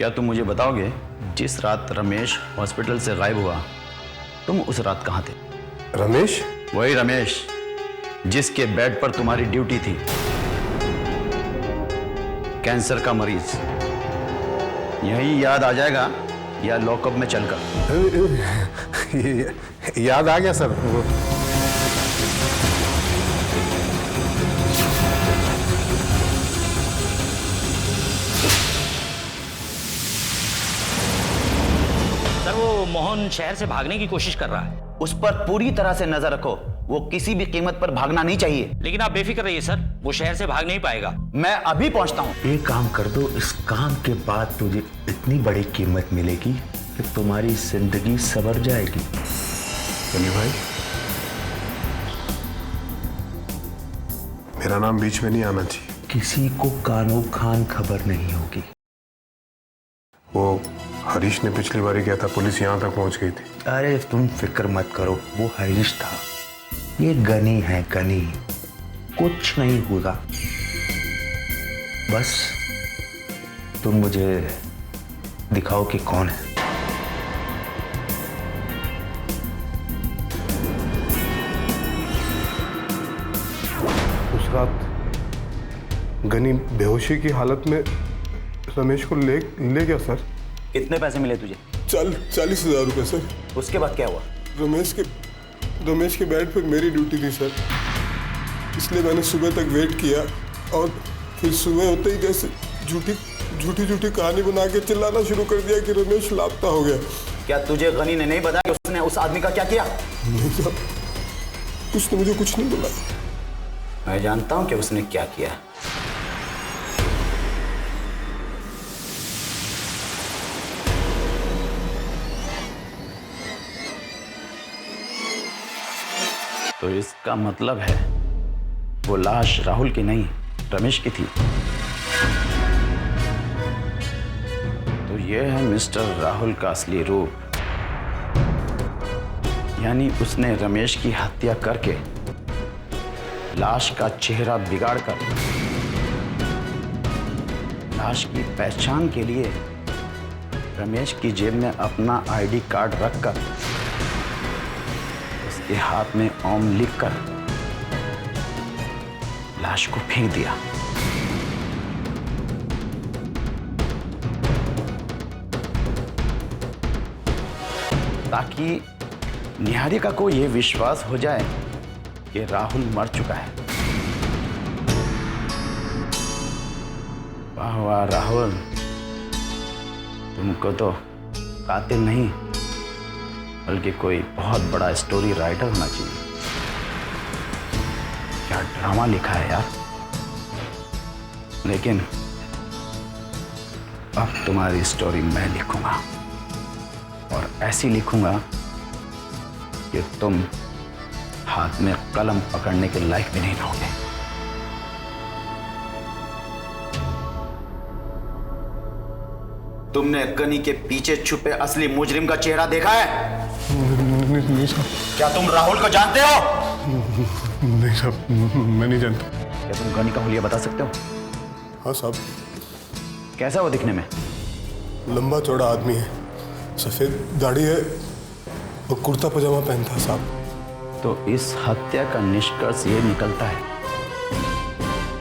क्या तुम मुझे बताओगे जिस रात रमेश हॉस्पिटल से गायब हुआ तुम उस रात कहाँ थे? रमेश? वही रमेश जिसके बेड पर तुम्हारी ड्यूटी थी, कैंसर का मरीज। यही याद आ जाएगा या लॉकअप में चलकर? याद आ गया सर। सर वो मोहन शहर से भागने की कोशिश कर रहा है। उस पर पूरी तरह से नजर रखो, वो किसी भी कीमत पर भागना नहीं चाहिए। लेकिन आप बेफिक्र रहिए सर, वो शहर से भाग नहीं पाएगा। मैं अभी पहुंचता हूँ। एक काम कर दो, इस काम के बाद तुझे इतनी बड़ी कीमत मिलेगी कि तुम्हारी जिंदगी संवर जाएगी। गनी भाई, मेरा नाम बीच में नहीं आना चाहिए। किसी को कानो खान खबर नहीं होगी। वो हरीश ने पिछली बार ही किया था, पुलिस यहाँ तक पहुंच गई थी। अरे तुम फिक्र मत करो, वो हरीश था, ये गनी है गनी, कुछ नहीं होगा। बस तुम मुझे दिखाओ कि कौन है। उस रात गनी बेहोशी की हालत में रमेश को ले गया सर। कितने पैसे मिले तुझे? 40,000 रुपए सर। उसके बाद क्या हुआ? रमेश के बेड पर मेरी ड्यूटी थी सर, इसलिए मैंने सुबह तक वेट किया और फिर सुबह होते ही जैसे झूठी कहानी बना के चिल्लाना शुरू कर दिया कि रमेश लापता हो गया। क्या तुझे गनी ने नहीं बताया कि उसने उस आदमी का क्या किया? नहीं साहब, उसने मुझे कुछ नहीं बोला। मैं जानता हूं कि उसने क्या किया। तो इसका मतलब है वो लाश राहुल की नहीं रमेश की थी। तो ये है मिस्टर राहुल का असली रूप। यानी उसने रमेश की हत्या करके लाश का चेहरा बिगाड़कर लाश की पहचान के लिए रमेश की जेब में अपना आईडी कार्ड रखकर उसके हाथ में ओम लिखकर लाश को फेंक दिया। ताकि निहारिका को यह विश्वास हो जाए कि राहुल मर चुका है। वाह वाह राहुल, तुमको तो कातिल नहीं बल्कि कोई बहुत बड़ा स्टोरी राइटर होना चाहिए। क्या ड्रामा लिखा है यार। लेकिन अब तुम्हारी स्टोरी मैं लिखूंगा और ऐसी लिखूंगा कि तुम हाथ में कलम पकड़ने के लायक भी नहीं रहोगे। तुमने गनी के पीछे छुपे असली मुजरिम का चेहरा देखा है? नहीं साहब। क्या तुम राहुल को जानते हो? नहीं साहब, मैं नहीं जानता। क्या तुम गनी का हुलिया बता सकते हो? हाँ साहब। कैसा वो दिखने में? लंबा चौड़ा आदमी है, सफेद दाढ़ी है और कुर्ता पजामा पहनता है साहब। तो इस हत्या का निष्कर्ष ये निकलता है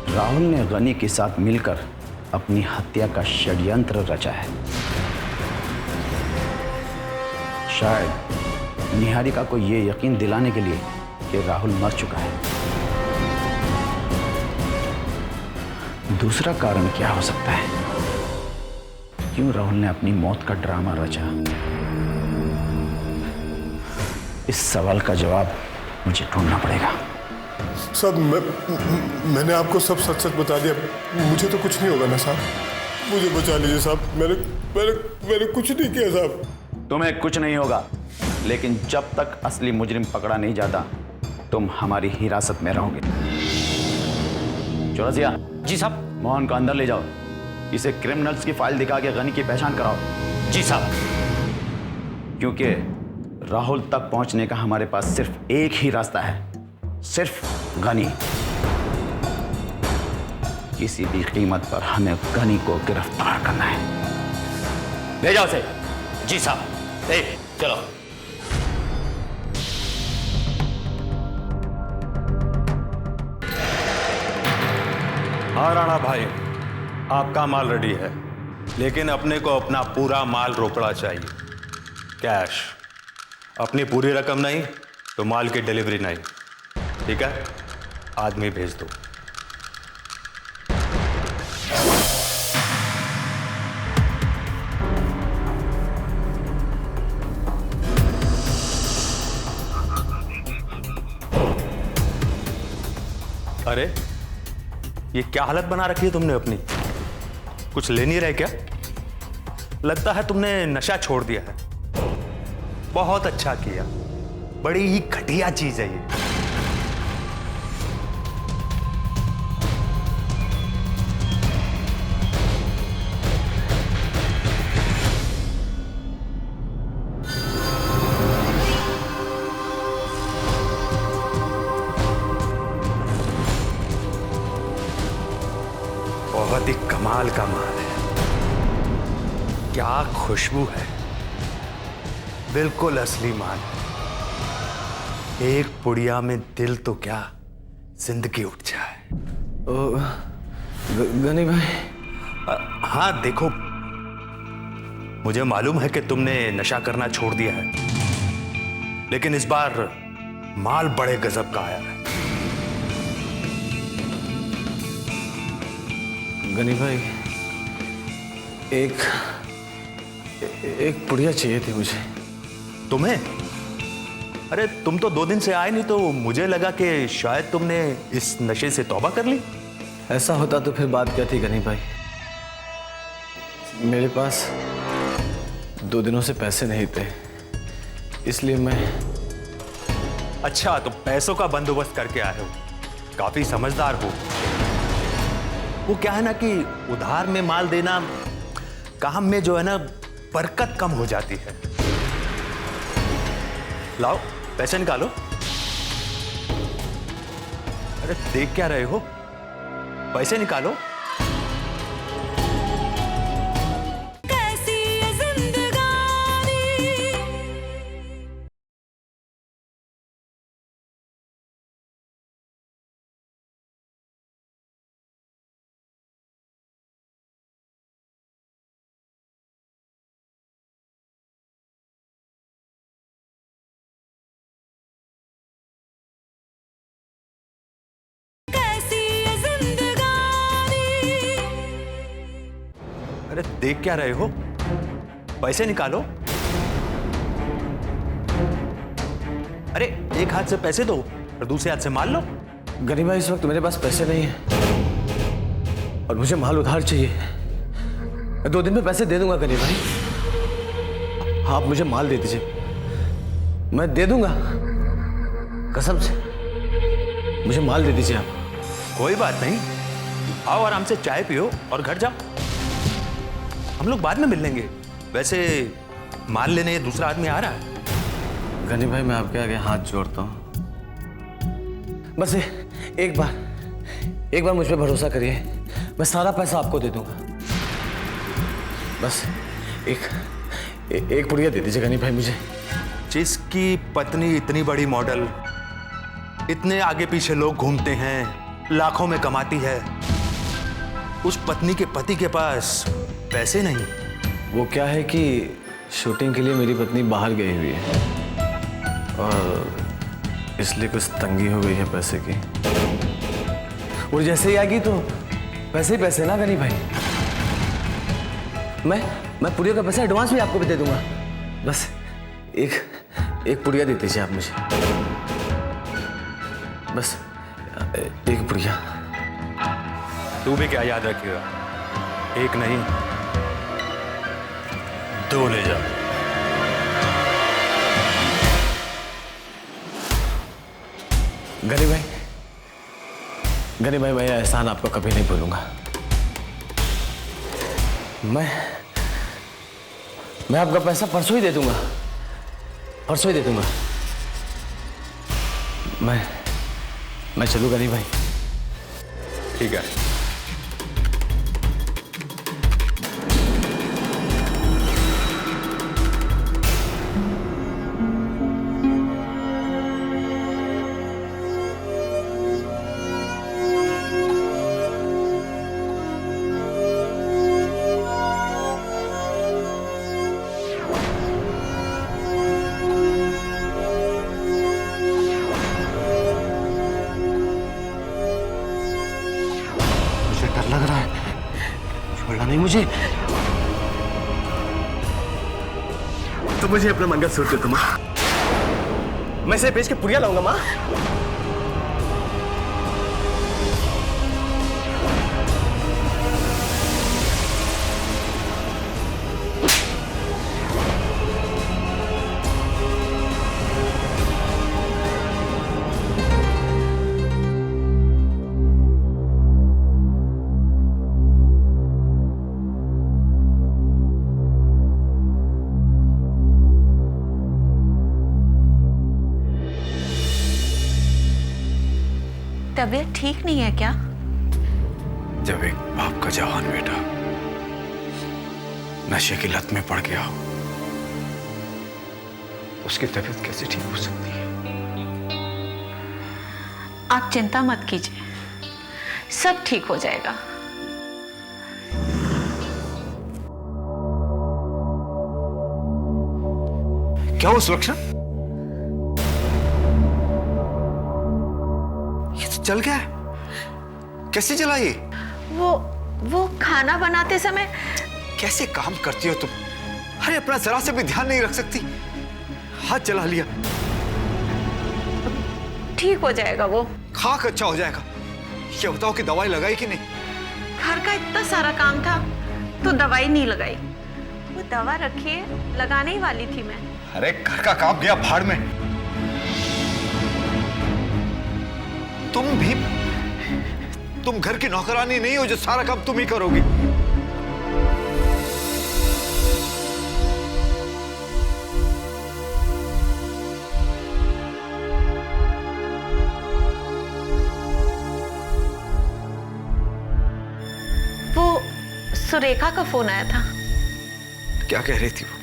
राहुल ने गनी के साथ मिलकर अपनी हत्या का षड्यंत्र रचा है। शायद निहारिका को यह यकीन दिलाने के लिए कि राहुल मर चुका है। दूसरा कारण क्या हो सकता है? क्यों राहुल ने अपनी मौत का ड्रामा रचा? इस सवाल का जवाब मुझे ढूंढना पड़ेगा। साहब मैंने आपको सब सच सच बता दिया, मुझे तो कुछ नहीं होगा ना साहब, मुझे बचा लीजिए साहब। मैंने कुछ नहीं किया साहब। तुम्हें कुछ नहीं होगा, लेकिन जब तक असली मुजरिम पकड़ा नहीं जाता तुम हमारी हिरासत में रहोगे। चौरसिया। जी साहब। मोहन को अंदर ले जाओ, इसे क्रिमिनल्स की फाइल दिखा के गनी की पहचान कराओ। जी साहब। क्योंकि राहुल तक पहुंचने का हमारे पास सिर्फ एक ही रास्ता है, सिर्फ गनी। किसी भी कीमत पर हमें गनी को गिरफ्तार करना है। ले जाओ उसे। जी साहब। ए, चलो। हाँ राणा भाई, आपका माल रेडी है, लेकिन अपने को अपना पूरा माल रोकड़ा चाहिए, कैश। अपनी पूरी रकम नहीं तो माल की डिलीवरी नहीं, ठीक है? आदमी भेज दो। अरे ये क्या हालत बना रखी है तुमने अपनी? कुछ ले नहीं रहे क्या? लगता है तुमने नशा छोड़ दिया है। बहुत अच्छा किया, बड़ी ही घटिया चीज है ये। बहुत ही कमाल का माल है, क्या खुशबू है, बिल्कुल असली माल है। एक पुड़िया में दिल तो क्या, जिंदगी उठ जाए। गनी भाई। हाँ देखो, मुझे मालूम है कि तुमने नशा करना छोड़ दिया है, लेकिन इस बार माल बड़े गजब का आया है। गनी भाई, एक पुड़िया चाहिए थी मुझे। तुम्हें? अरे तुम तो 2 दिन से आए नहीं, तो मुझे लगा कि शायद तुमने इस नशे से तौबा कर ली। ऐसा होता तो फिर बात क्या थी गनी भाई? मेरे पास 2 दिनों से पैसे नहीं थे, इसलिए मैं। अच्छा, तो पैसों का बंदोबस्त करके आए हो, काफी समझदार हो। वो क्या है ना कि उधार में माल देना काम में जो है ना बरकत कम हो जाती है। लाओ पैसे निकालो। अरे देख क्या रहे हो, पैसे निकालो। अरे देख क्या रहे हो, पैसे निकालो। अरे एक हाथ से पैसे दो और दूसरे हाथ से माल लो। गनी भाई, इस वक्त मेरे पास पैसे नहीं है और मुझे माल उधार चाहिए। मैं 2 दिन में पैसे दे दूंगा गनी भाई, आप मुझे माल दे दीजिए, मैं दे दूंगा कसम से। मुझे माल दे दीजिए आप। कोई बात नहीं, आओ आराम से चाय पियो और घर जाओ, हम लोग बाद में मिल लेंगे। वैसे माल लेने दूसरा आदमी आ रहा है। गनी भाई, मैं आपके आगे हाथ जोड़ता हूं, बस एक बार मुझ पे भरोसा करिए, मैं सारा पैसा आपको दे दूंगा। बस एक पुड़िया दे दीजिए गनी भाई मुझे। जिसकी पत्नी इतनी बड़ी मॉडल, इतने आगे पीछे लोग घूमते हैं, लाखों में कमाती है, उस पत्नी के पति के पास पैसे नहीं। वो क्या है कि शूटिंग के लिए मेरी पत्नी बाहर गई हुई है और इसलिए कुछ तंगी हो गई है पैसे की। वो जैसे ही आएगी तो पैसे ही पैसे ना गनी भाई। मैं पुड़िया का पैसा एडवांस भी आपको भी दे दूंगा। बस एक पुड़िया दे दीजिए आप मुझे, बस एक पुड़िया। तू भी क्या याद रखिएगा, एक नहीं 2 ले जा। गनी भाई, मैं यह एहसान आपको कभी नहीं भूलूंगा। मैं आपका पैसा परसों ही दे दूंगा, परसों ही दे दूंगा। मैं चलूँ गनी भाई? ठीक है। मुझे अपना मंगलसूत्र दो माँ। मैं इसे बेच के पुड़िया लाऊंगा माँ। तबीयत ठीक नहीं है क्या? जब एक बाप का जवान बेटा नशे की लत में पड़ गया हो, उसकी तबीयत कैसे ठीक हो सकती है? आप चिंता मत कीजिए, सब ठीक हो जाएगा। क्या हो सुलक्षणा? ये तो जल गया है। कैसे जला ये? वो खाना बनाते समय। कैसे काम करती हो तुम? अरे अपना जरा से भी ध्यान नहीं रख सकती, हाथ जला लिया। ठीक हो जाएगा वो। खाक अच्छा हो जाएगा। ये बताओ कि दवाई लगाई कि नहीं? घर का इतना सारा काम था तो दवाई नहीं लगाई। वो दवा रखी है, लगाने ही वाली थी मैं। अरे घर का काम गया भाड़ में। तुम घर की नौकरानी नहीं हो जो सारा काम तुम ही करोगी। वो सुरेखा का फोन आया था। क्या कह रही थी वो?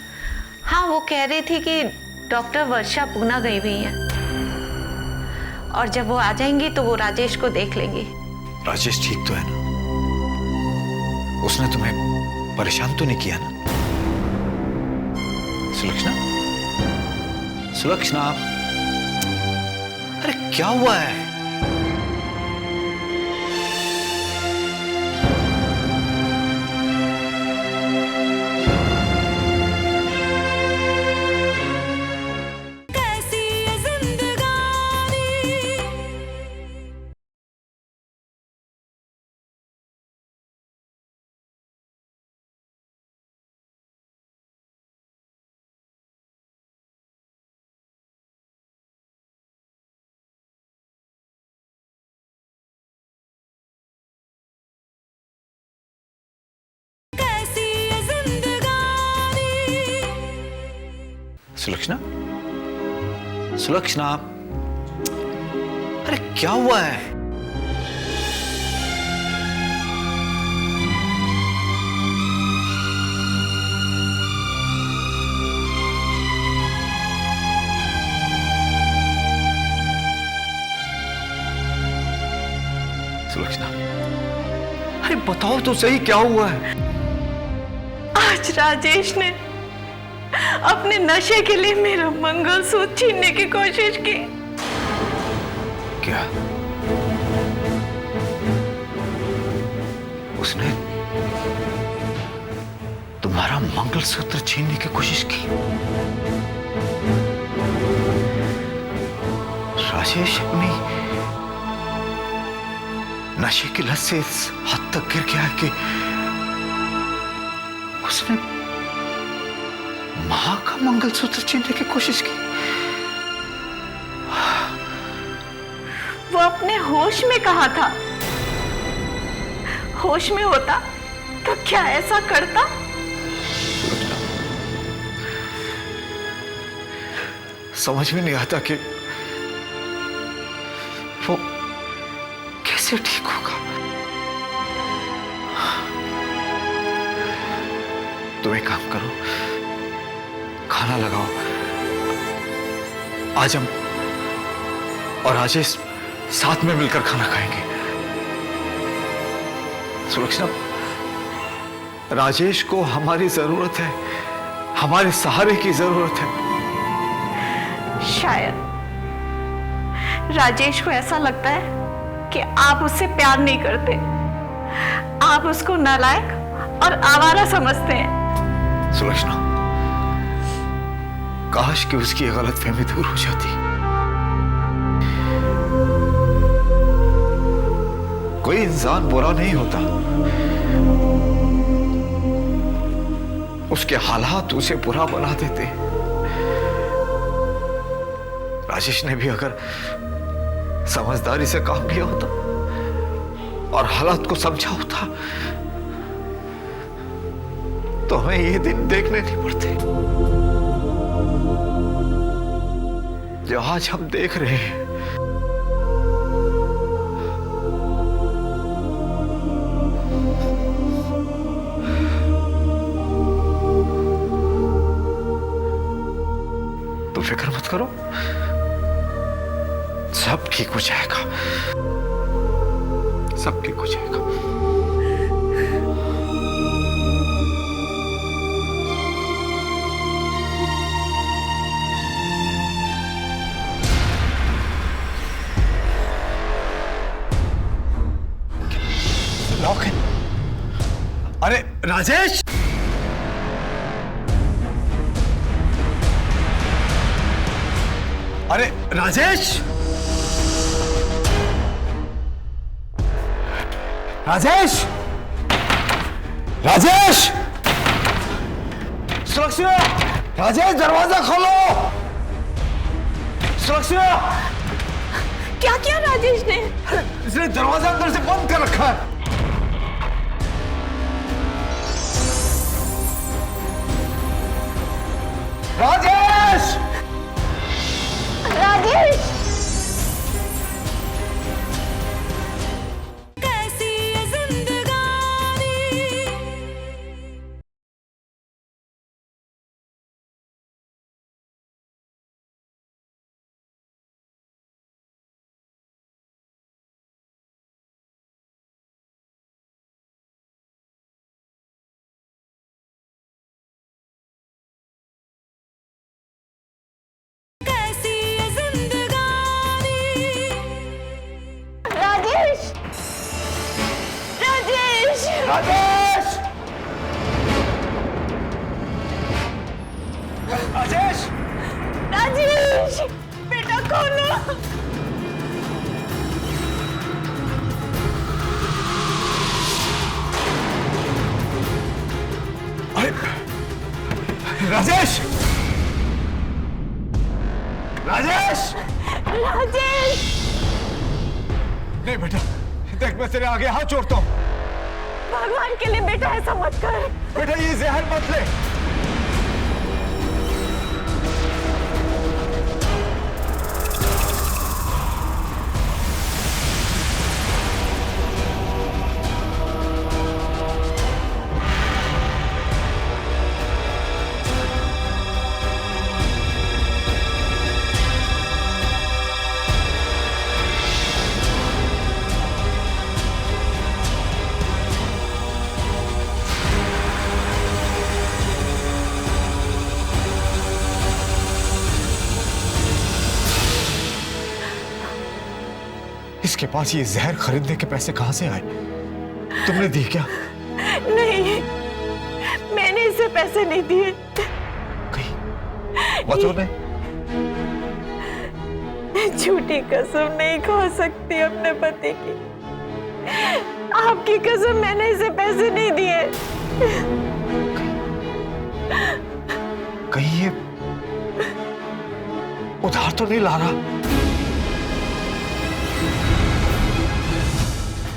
हाँ, वो कह रही थी कि डॉक्टर वर्षा पूना गई हुई है और जब वो आ जाएंगी तो वो राजेश को देख लेंगी। राजेश ठीक तो है ना? उसने तुम्हें परेशान तो नहीं किया ना? सुलक्षणा, सुलक्षणा, अरे क्या हुआ है? सुलक्षणा, सुलक्षणा, अरे क्या हुआ है? सुलक्षणा, अरे बताओ तो सही क्या हुआ है? आज राजेश ने अपने नशे के लिए मेरा मंगलसूत्र छीनने की कोशिश की। क्या? उसने तुम्हारा मंगलसूत्र छीनने की कोशिश की? राजेश अपनी नशे की लत से इस हद तक गिर गया कि उसने मां का मंगलसूत्र छीनने की कोशिश की। वो अपने होश में कहा था। होश में होता तो क्या ऐसा करता? समझ में नहीं आता कि वो कैसे ठीक होगा। तुम एक काम करो, खाना लगाओ। आज हम और राजेश साथ में मिलकर खाना खाएंगे। सुलक्षणा, राजेश को हमारी जरूरत है, हमारे सहारे की जरूरत है। शायद राजेश को ऐसा लगता है कि आप उससे प्यार नहीं करते, आप उसको नालायक और आवारा समझते हैं। सुलक्षणा, काश कि उसकी ये गलतफहमी दूर हो जाती। कोई इंसान बुरा नहीं होता, उसके हालात उसे बुरा बना देते। राजेश ने भी अगर समझदारी से काम किया होता और हालात को समझा होता तो हमें ये दिन देखने नहीं पड़ते जो आज हम देख रहे हैं। तो फिक्र मत करो, सब ठीक हो जाएगा, सब ठीक हो जाएगा। लॉक है। अरे राजेश, अरे राजेश, राजेश, राजेश, सुरक्षा, राजेश दरवाजा खोलो। सुरक्षा, क्या किया राजेश ने? इसने दरवाजा अंदर से बंद कर रखा है। राजेश, राजेश, राजेश, राजेश, राजेश, बेटा खोलो। अरे राजेश, राजेश, राजेश, नहीं बेटा, देख मैं तेरे आगे हाथ जोड़ता हूं। भगवान के लिए बेटा ऐसा मत कर। बेटा ये जहर मत ले। इसके पास ये जहर खरीदने के पैसे कहां से आए? तुमने दिए क्या? नहीं, मैंने इसे पैसे नहीं दिए। कहीं बतो ने? झूठी कसम नहीं खा सकती अपने पति की। आपकी कसम, मैंने इसे पैसे नहीं दिए। कहीं ये उधार तो नहीं ला रहा?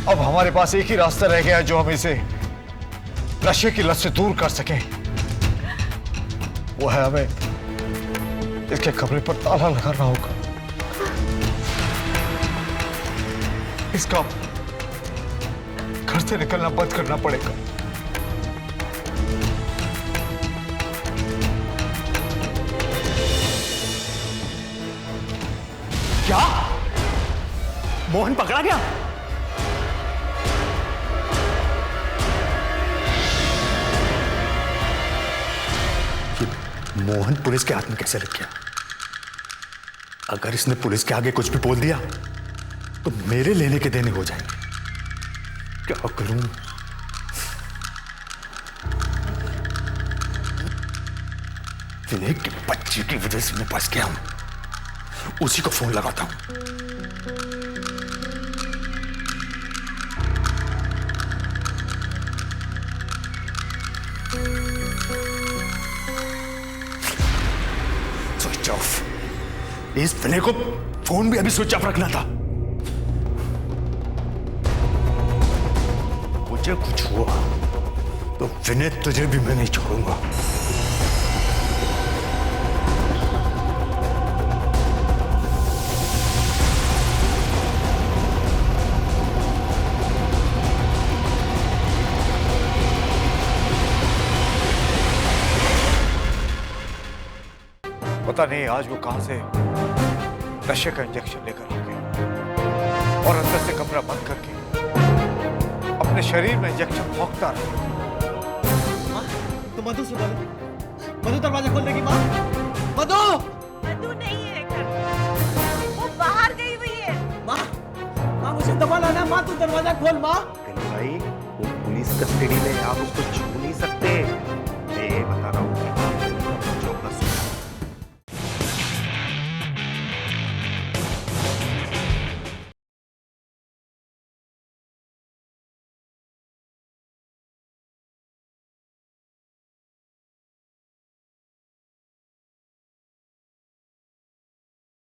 अब हमारे पास एक ही रास्ता रह गया है जो हम इसे नशे की लत से दूर कर सकें। वो है हमें इसके कमरे पर ताला लगाना होगा। इसका घर से निकलना बंद करना पड़ेगा। क्या मोहन पकड़ा गया? मोहन पुलिस के हाथ में कैसे लग गया? अगर इसने पुलिस के आगे कुछ भी बोल दिया तो मेरे लेने के देने हो जाएंगे। क्या करूं? विनय के बच्चे की वजह से मैं फंस गया हूं। उसी को फोन लगाता हूं। Switch off. इस विनय को फोन भी अभी स्विच ऑफ रखना था। मुझे कुछ हुआ तो विनय तुझे भी मैं नहीं छोड़ूंगा। पता नहीं आज वो कहां से नशे का इंजेक्शन लेकर आ गया और अंदर से कमरा बंद करके अपने शरीर में इंजेक्शन भोंकता रहा। माँ, तो मधु से बोलो, मधु दरवाजा खोल देगी। माँ, मधु! मधु नहीं है घर, वो बाहर गई हुई है। माँ, माँ मुझे दबा लाना है। माँ तू दरवाजा खोल। माँ भाई वो पुलिस कस्टडी में, आप उसको छू नहीं सकते। मैं बता रहा हूँ